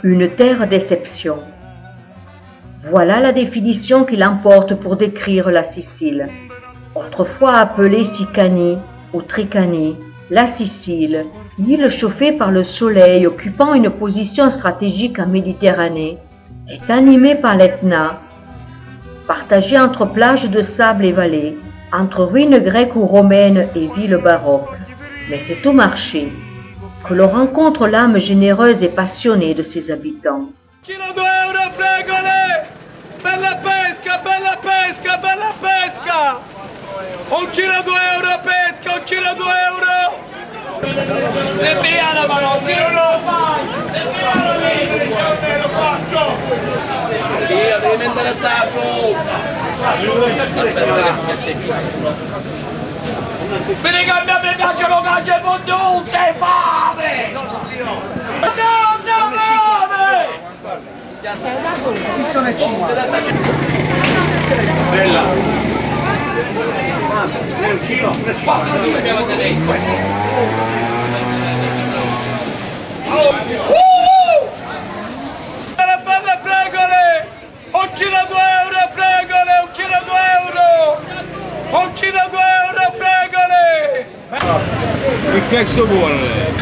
Une terre d'exception. Voilà la définition qu'il emporte pour décrire la Sicile. Autrefois appelée Sicanie ou Tricanie, la Sicile, île chauffée par le soleil occupant une position stratégique en Méditerranée, est animée par l'Etna, partagée entre plages de sable et vallées, entre ruines grecques ou romaines et villes baroques. Mais c'est au marché que l'on rencontre l'âme généreuse et passionnée de ses habitants. Kilo 2 euro, pregole! Bella pesca, bella pesca, bella pesca! Un chilo 2 euro pesca, un chilo 2 euro! E via la mano, non lo fai! E via la lì! Lo faccio! Via, devi mettere a sacco! Aspetta che sei chiuso. Vedi che a me piace lo calcio e non sei fame! No, fame! Qui sono e 5. Bella! Un chilo, 4 kg abbiamo detto! Belle pregole! Un chilo 2 euro, pregole! Un chilo 2 euro! Un chilo 2 euro, pregole! Che cazzo vuole?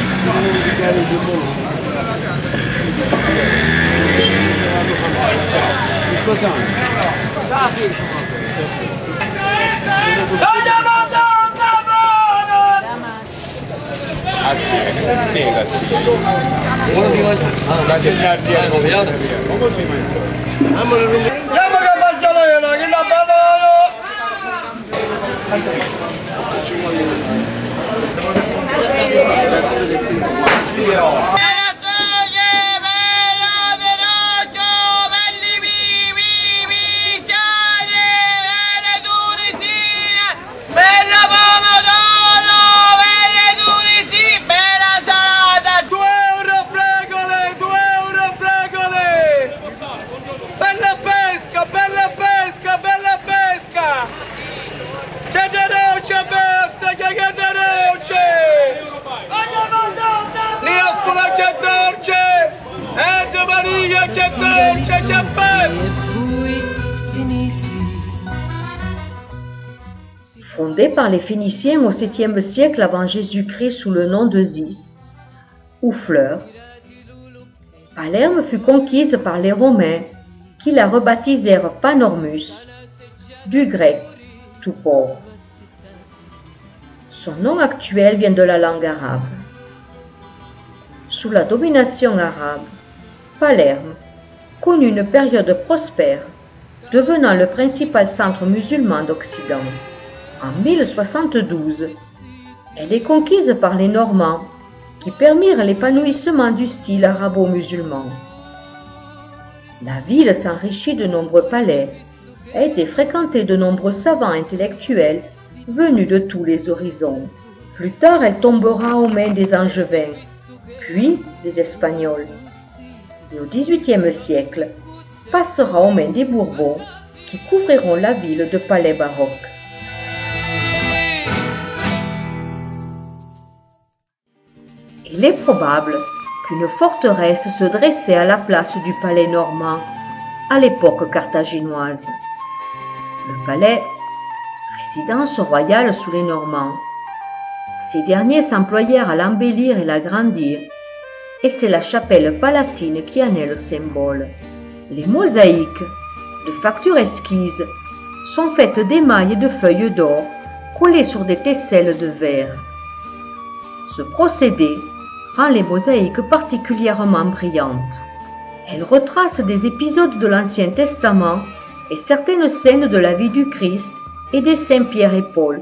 Fondée par les Phéniciens au 7e siècle avant Jésus-Christ sous le nom de Zis, ou fleur, Palerme fut conquise par les Romains qui la rebaptisèrent Panormus, du grec Tupor. Son nom actuel vient de la langue arabe. Sous la domination arabe, Palerme connut une période prospère, devenant le principal centre musulman d'Occident. En 1072, elle est conquise par les Normands qui permirent l'épanouissement du style arabo-musulman. La ville s'enrichit de nombreux palais, a été fréquentée de nombreux savants intellectuels venus de tous les horizons. Plus tard, elle tombera aux mains des Angevins, puis des Espagnols. Et au XVIIIe siècle, passera aux mains des Bourbons qui couvriront la ville de palais baroques. Il est probable qu'une forteresse se dressait à la place du palais normand à l'époque carthaginoise. Le palais, résidence royale sous les Normands, ces derniers s'employèrent à l'embellir et l'agrandir, et c'est la chapelle palatine qui en est le symbole. Les mosaïques, de facture esquisse, sont faites d'émail et de feuilles d'or collées sur des tesselles de verre. Ce procédé rend les mosaïques particulièrement brillantes. Elles retracent des épisodes de l'Ancien Testament et certaines scènes de la vie du Christ et des saints Pierre et Paul,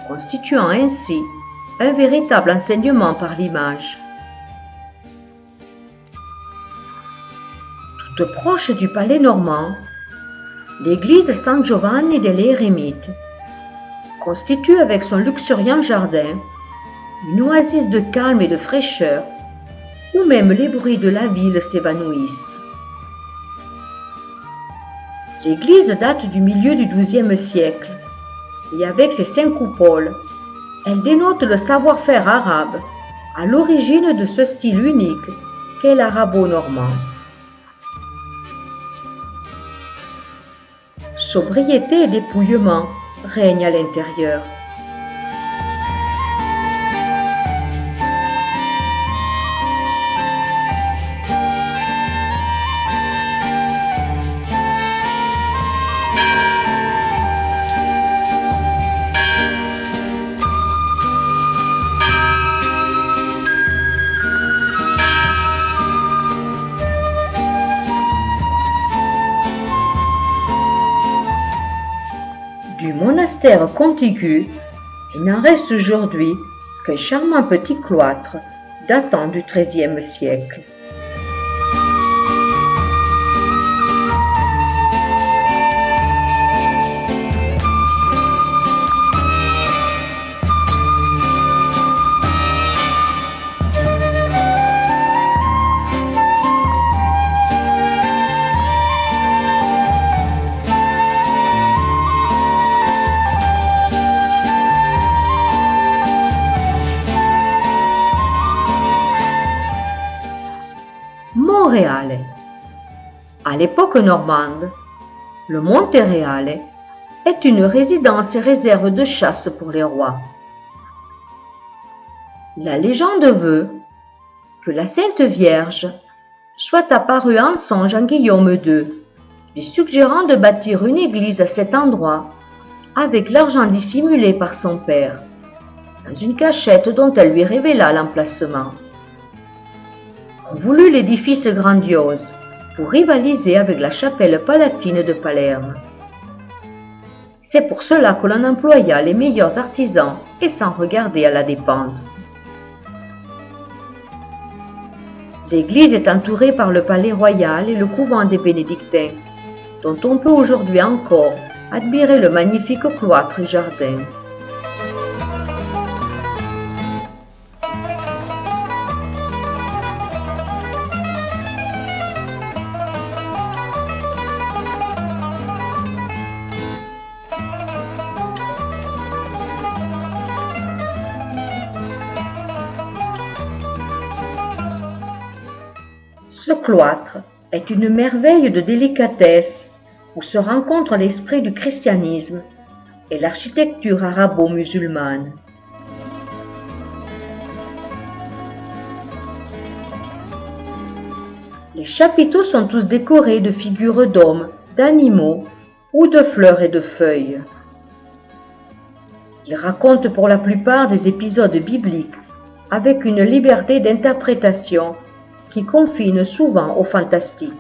constituant ainsi un véritable enseignement par l'image. Toute proche du palais normand, l'église San Giovanni degli Eremiti constitue avec son luxuriant jardin une oasis de calme et de fraîcheur où même les bruits de la ville s'évanouissent. L'église date du milieu du XIIe siècle et avec ses 5 coupoles, elle dénote le savoir-faire arabe à l'origine de ce style unique qu'est l'arabo-normand. Sobriété et dépouillement règnent à l'intérieur. Du monastère contigu, il n'en reste aujourd'hui qu'un charmant petit cloître datant du XIIIe siècle. Montereale. À l'époque normande, le Montereale est une résidence et réserve de chasse pour les rois. La légende veut que la Sainte Vierge soit apparue en songe à Guillaume II, lui suggérant de bâtir une église à cet endroit avec l'argent dissimulé par son père, dans une cachette dont elle lui révéla l'emplacement. On voulut l'édifice grandiose pour rivaliser avec la chapelle palatine de Palerme. C'est pour cela que l'on employa les meilleurs artisans et sans regarder à la dépense. L'église est entourée par le palais royal et le couvent des bénédictins, dont on peut aujourd'hui encore admirer le magnifique cloître et jardin. Ce cloître est une merveille de délicatesse où se rencontrent l'esprit du christianisme et l'architecture arabo-musulmane. Les chapiteaux sont tous décorés de figures d'hommes, d'animaux ou de fleurs et de feuilles. Ils racontent pour la plupart des épisodes bibliques avec une liberté d'interprétation qui confine souvent au fantastique.